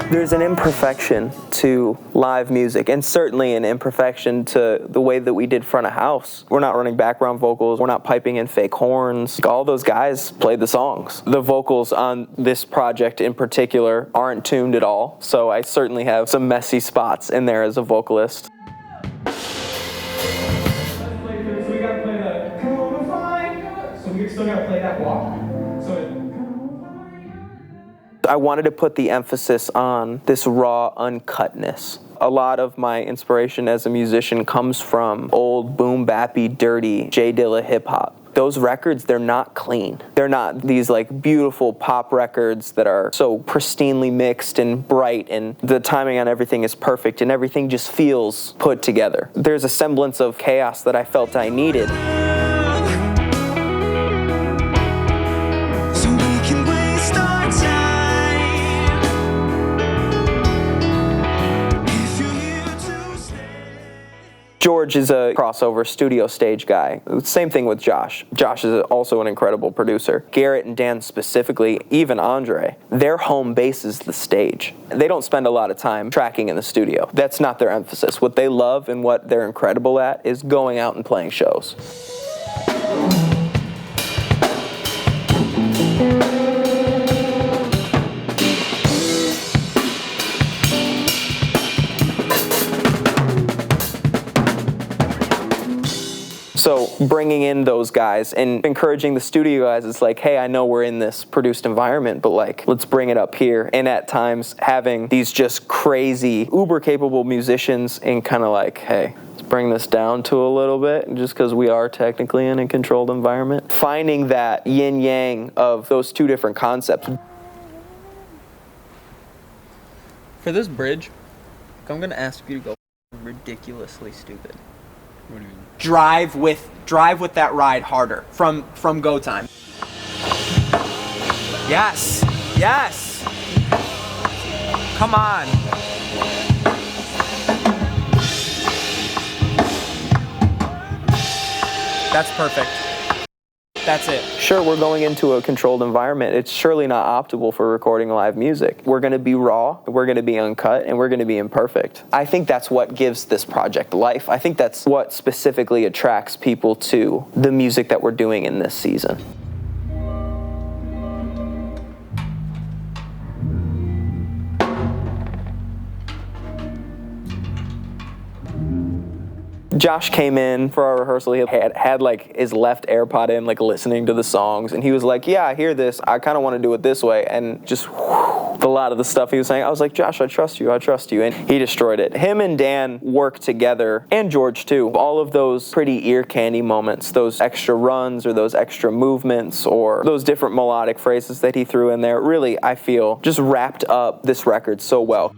There's an imperfection to live music, and certainly an imperfection to the way that we did front of house. We're not running background vocals, we're not piping in fake horns. All those guys played the songs. The vocals on this project in particular aren't tuned at all, so I certainly have some messy spots in there as a vocalist. So we gotta play the codify, so we still gotta play that walk. I wanted to put the emphasis on this raw uncutness. A lot of my inspiration as a musician comes from old boom-bappy, dirty J Dilla hip-hop. Those records, they're not clean. They're not these like beautiful pop records that are so pristinely mixed and bright, and the timing on everything is perfect and everything just feels put together. There's a semblance of chaos that I felt I needed. George is a crossover studio stage guy. Same thing with Josh. Josh is also an incredible producer. Garrett and Dan specifically, even Andrej, their home base is the stage. They don't spend a lot of time tracking in the studio. That's not their emphasis. What they love and what they're incredible at is going out and playing shows. So bringing in those guys and encouraging the studio guys, it's like, hey, I know we're in this produced environment, but like, let's bring it up here. And at times having these just crazy, uber capable musicians and kind of like, hey, let's bring this down to a little bit just because we are technically in a controlled environment. Finding that yin yang of those two different concepts. For this bridge, I'm going to ask you to go ridiculously stupid. What do you mean? Drive with that ride harder from go time. Yes. Yes. Come on. That's perfect. That's it. Sure, we're going into a controlled environment. It's surely not optimal for recording live music. We're going to be raw, we're going to be uncut, and we're going to be imperfect. I think that's what gives this project life. I think that's what specifically attracts people to the music that we're doing in this season. Josh came in for our rehearsal. He had like his left AirPod in, like listening to the songs, and he was like, yeah, I hear this, I kind of want to do it this way, and just a lot of the stuff he was saying, I was like, Josh, I trust you, and he destroyed it. Him and Dan worked together, and George too. All of those pretty ear candy moments, those extra runs or those extra movements or those different melodic phrases that he threw in there, really, I feel, just wrapped up this record so well.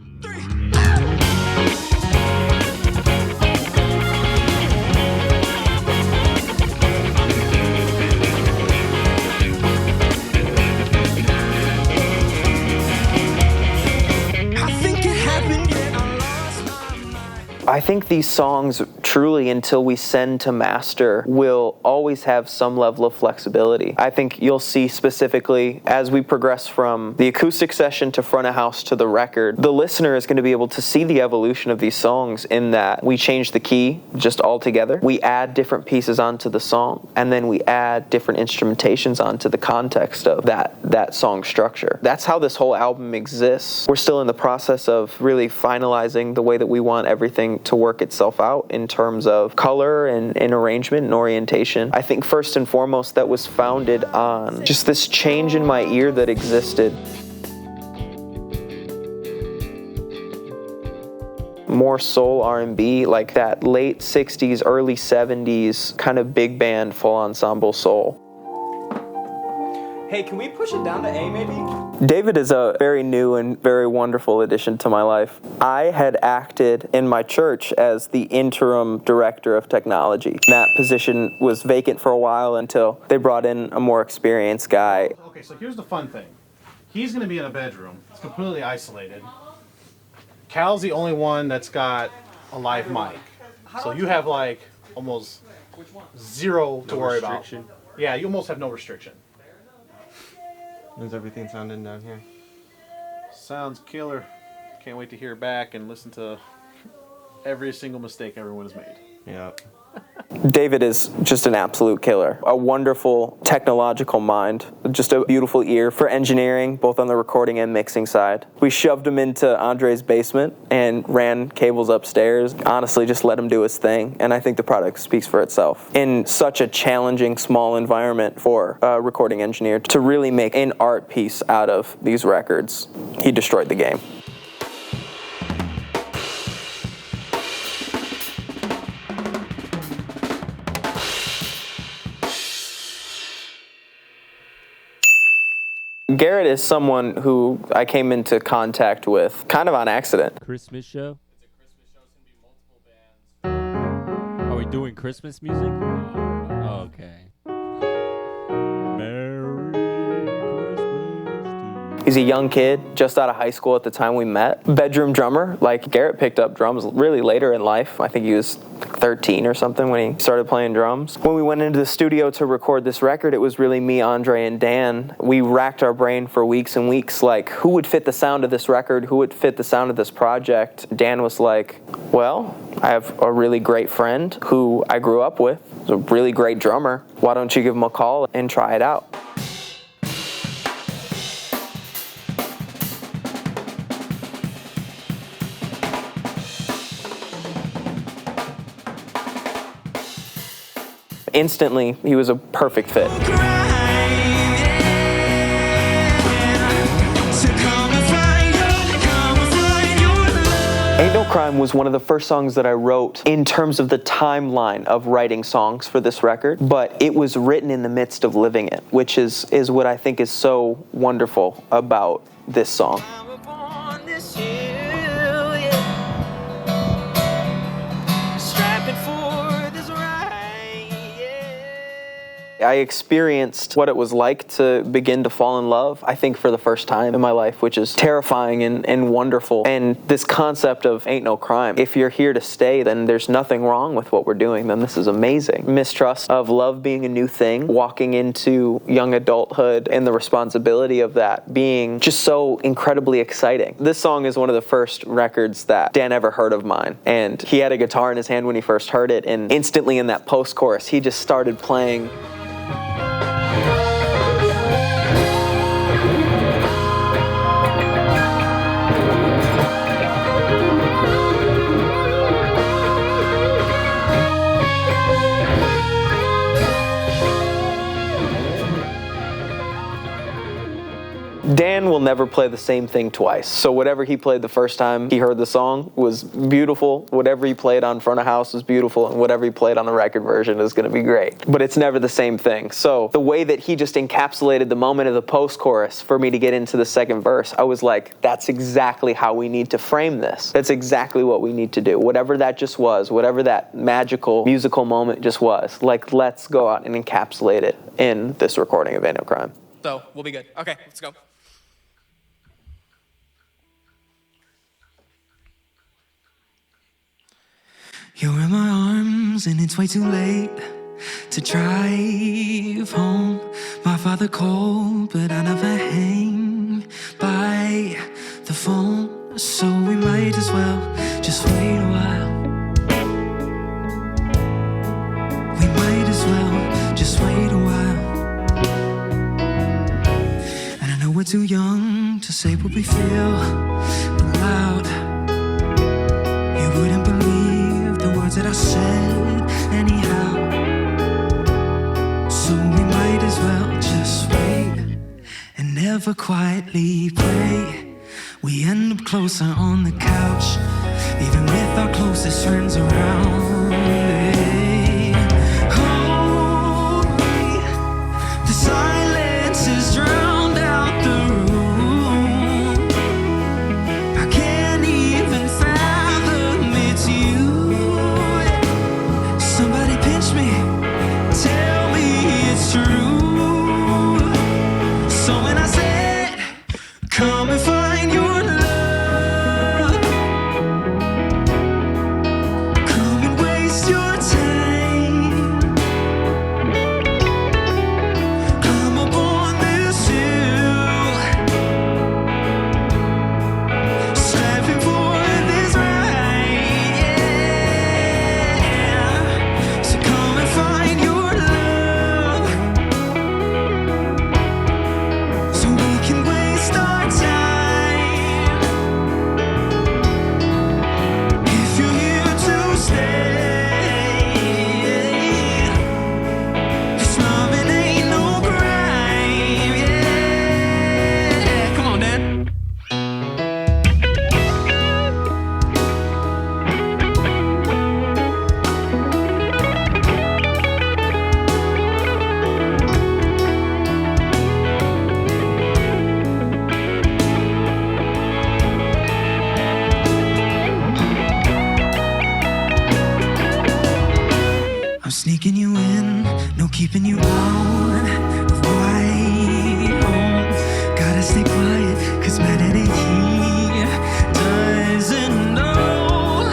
I think these songs truly, until we send to master, will always have some level of flexibility. I think you'll see specifically as we progress from the acoustic session to front of house to the record, the listener is going to be able to see the evolution of these songs in that we change the key just altogether. We add different pieces onto the song, and then we add different instrumentations onto the context of that song structure. That's how this whole album exists. We're still in the process of really finalizing the way that we want everything to work itself out in terms of color and arrangement and orientation. I think first and foremost that was founded on just this change in my ear that existed. More soul R&B, like that late 60s, early 70s kind of big band full ensemble soul. Hey, can we push it down to A maybe? David is a very new and very wonderful addition to my life. I had acted in my church as the interim director of technology. That position was vacant for a while until they brought in a more experienced guy. Okay, so here's the fun thing. He's going to be in a bedroom. It's completely isolated. Cal's the only one that's got a live mic. So you have like almost Zero to No worry restriction. about. Yeah, you almost have no restriction. How's everything sounding down here? Sounds killer. Can't wait to hear back and listen to every single mistake everyone has made. Yeah. David is just an absolute killer. A wonderful technological mind, just a beautiful ear for engineering, both on the recording and mixing side. We shoved him into Andrej's basement and ran cables upstairs. Honestly, just let him do his thing, and I think the product speaks for itself. In such a challenging, small environment for a recording engineer to really make an art piece out of these records, he destroyed the game. Garrett is someone who I came into contact with kind of on accident. Christmas show? It's a Christmas show. It's going to be multiple bands. Are we doing Christmas music? Oh, okay. Merry Christmas. He's a young kid, just out of high school at the time we met. Bedroom drummer, like Garrett picked up drums really later in life. I think he was 13 or something when he started playing drums. When we went into the studio to record this record, it was really me, Andrej, and Dan. We racked our brain for weeks and weeks, like, who would fit the sound of this record? Who would fit the sound of this project? Dan was like, well, I have a really great friend who I grew up with. He's a really great drummer. Why don't you give him a call and try it out? Instantly, he was a perfect fit. Ain't No Crime was one of the first songs that I wrote in terms of the timeline of writing songs for this record, but it was written in the midst of living it, which is what I think is so wonderful about this song. I experienced what it was like to begin to fall in love, I think, for the first time in my life, which is terrifying and wonderful. And this concept of ain't no crime. If you're here to stay, then there's nothing wrong with what we're doing. Then this is amazing. Mistrust of love being a new thing, walking into young adulthood and the responsibility of that being just so incredibly exciting. This song is one of the first records that Dan ever heard of mine. And he had a guitar in his hand when he first heard it. And instantly in that post-chorus, he just started playing. Dan will never play the same thing twice. So whatever he played the first time he heard the song was beautiful. Whatever he played on Front of House was beautiful. And whatever he played on the record version is going to be great. But it's never the same thing. So the way that he just encapsulated the moment of the post-chorus for me to get into the second verse, I was like, that's exactly how we need to frame this. That's exactly what we need to do. Whatever that just was, whatever that magical musical moment just was, like, let's go out and encapsulate it in this recording of Ain't No Crime. So, we'll be good. Okay, let's go. You're in my arms and it's way too late to drive home. My father called, but I never hang by the phone. So we might as well just wait a while. We might as well just wait a while. And I know we're too young to say what we feel aloud. You wouldn't believe the words that I said anyhow. So we might as well just wait and never quietly pray. We end up closer on the couch, even with our closest friends around. Hey, hold me. The silence is drowned out the room. I can't even fathom it's you. Somebody pinch me, tell me it's true. So when I said, come and find your love, come and wait. sneaking you in, no keeping you out of my home. Gotta stay quiet, cause my daddy, he doesn't know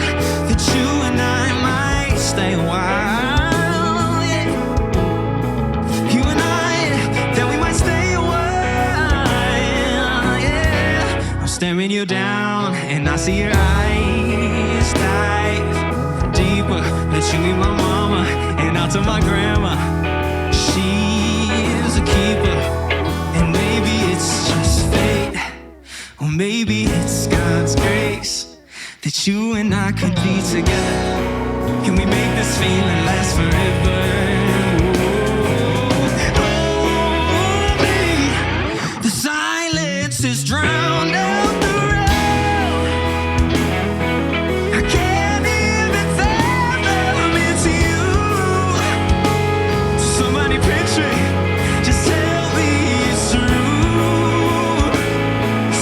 that you and I might stay a while. Yeah. You and I, that we might stay a while. Yeah. I'm staring you down, and I see your eyes dive deeper. Let you meet my mama, and out to my grandma. She's a keeper, and maybe it's just fate, or maybe it's God's grace that you and I could be together. Can we make this feeling last forever? Oh, baby, the silence is drowned out the road. I can't even fathom it's you. Somebody picture it, just tell me it's true.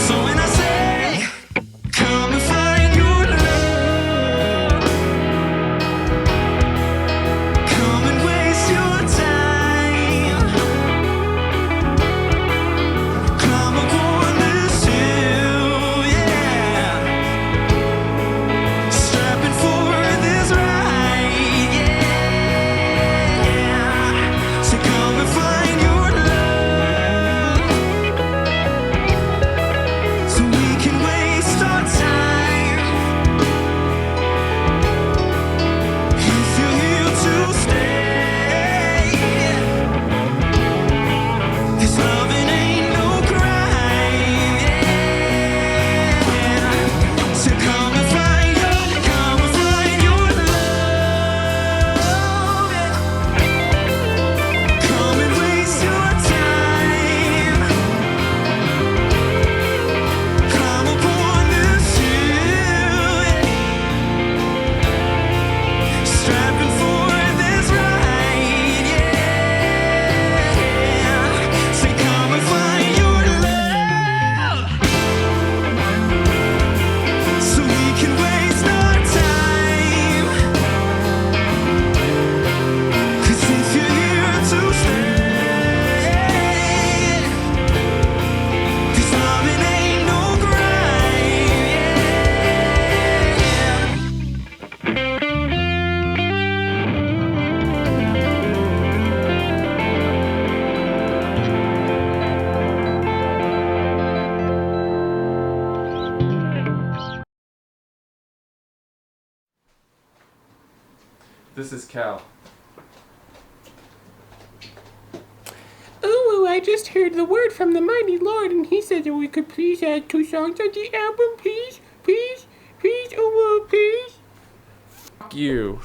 So when I say, come and find your love, come and waste your time, climb upon this hill, yeah, strapping for this ride, yeah. So come and find your love, so we can waste our time. If you're here to stay, this loving ain't no crime, yeah. So come and find your love, yeah. Come and waste your time, climb upon this hill, yeah. Strapping for this ride, yeah. Say come and find your love, so we can waste our time. 'Cause if you're here to stay, this loving ain't no crime, yeah. This is Cal. Ooh, I just heard the word from the mighty Lord, and he said that we could please add 2 songs on the album, please, please, please, oh, please. Fuck you.